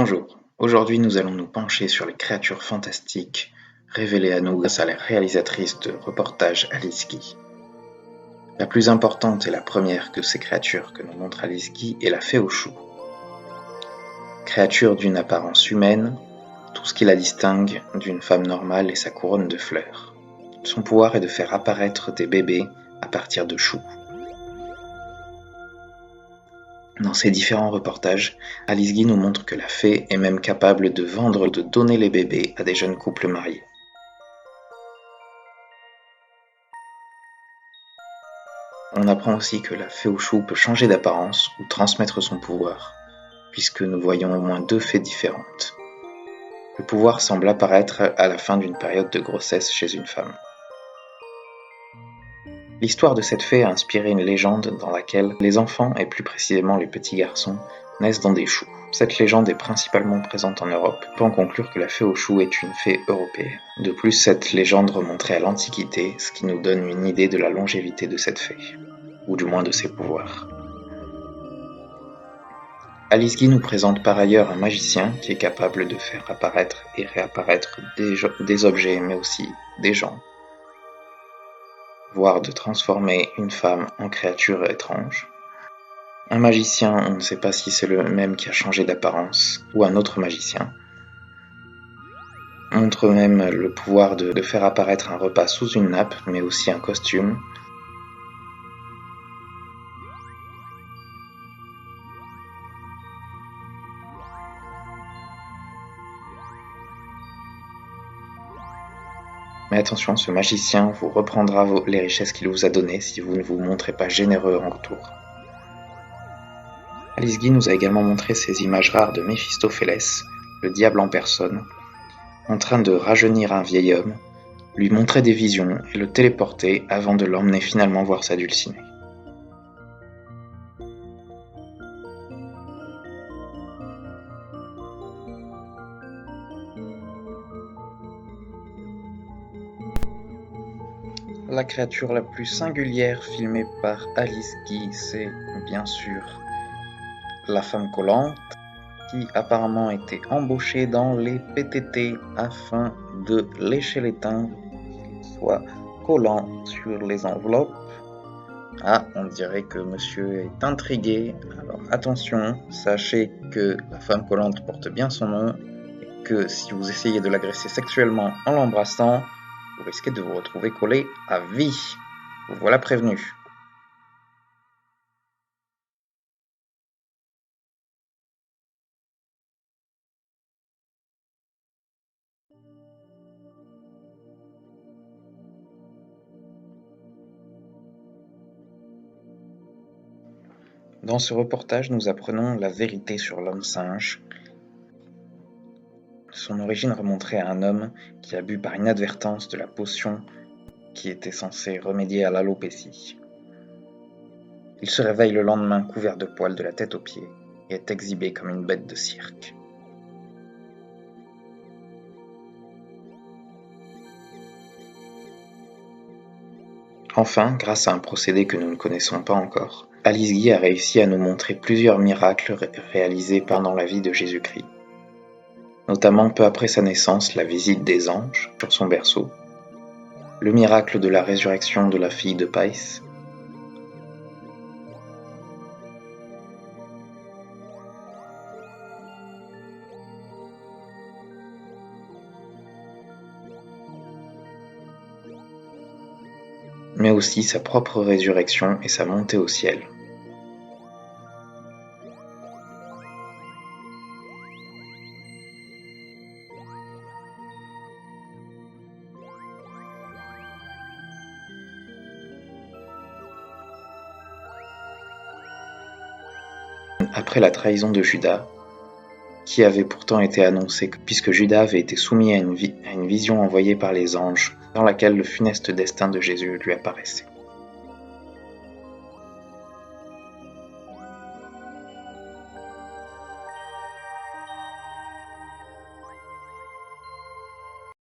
Bonjour, aujourd'hui nous allons nous pencher sur les créatures fantastiques révélées à nous grâce à la réalisatrice de reportage Alice Guy. La plus importante et la première de ces créatures que nous montre Alice Guy est la fée aux choux. Créature d'une apparence humaine, tout ce qui la distingue d'une femme normale est sa couronne de fleurs. Son pouvoir est de faire apparaître des bébés à partir de choux. Dans ses différents reportages, Alice Guy nous montre que la fée est même capable de vendre ou de donner les bébés à des jeunes couples mariés. On apprend aussi que la fée aux choux peut changer d'apparence ou transmettre son pouvoir, puisque nous voyons au moins 2 fées différentes. Le pouvoir semble apparaître à la fin d'une période de grossesse chez une femme. L'histoire de cette fée a inspiré une légende dans laquelle les enfants, et plus précisément les petits garçons, naissent dans des choux. Cette légende est principalement présente en Europe. On peut en conclure que la fée aux choux est une fée européenne. De plus, cette légende remonterait à l'Antiquité, ce qui nous donne une idée de la longévité de cette fée, ou du moins de ses pouvoirs. Alice Guy nous présente par ailleurs un magicien qui est capable de faire apparaître et réapparaître des objets, mais aussi des gens, voire de transformer une femme en créature étrange. Un magicien, on ne sait pas si c'est le même qui a changé d'apparence, ou un autre magicien, montre même le pouvoir de faire apparaître un repas sous une nappe, mais aussi un costume. Mais attention, ce magicien vous reprendra les richesses qu'il vous a données si vous ne vous montrez pas généreux en retour. Alice Guy nous a également montré ces images rares de Méphistophélès, le diable en personne, en train de rajeunir un vieil homme, lui montrer des visions et le téléporter avant de l'emmener finalement voir sa dulcinée. La créature la plus singulière filmée par Alice Guy, c'est bien sûr la femme collante, qui apparemment était embauchée dans les PTT afin de lécher les timbres, qu'ils soient collants sur les enveloppes. Ah, on dirait que monsieur est intrigué, alors attention, sachez que la femme collante porte bien son nom, et que si vous essayez de l'agresser sexuellement en l'embrassant, vous risquez de vous retrouver collé à vie. Vous voilà prévenu. Dans ce reportage, nous apprenons la vérité sur l'homme-singe. Son origine remonterait à un homme qui a bu par inadvertance de la potion qui était censée remédier à l'alopécie. Il se réveille le lendemain couvert de poils de la tête aux pieds et est exhibé comme une bête de cirque. Enfin, grâce à un procédé que nous ne connaissons pas encore, Alice Guy a réussi à nous montrer plusieurs miracles réalisés pendant la vie de Jésus-Christ. Notamment peu après sa naissance, la visite des anges sur son berceau, le miracle de la résurrection de la fille de Païs, mais aussi sa propre résurrection et sa montée au ciel. Après la trahison de Judas, qui avait pourtant été annoncée puisque Judas avait été soumis à une vision envoyée par les anges, dans laquelle le funeste destin de Jésus lui apparaissait.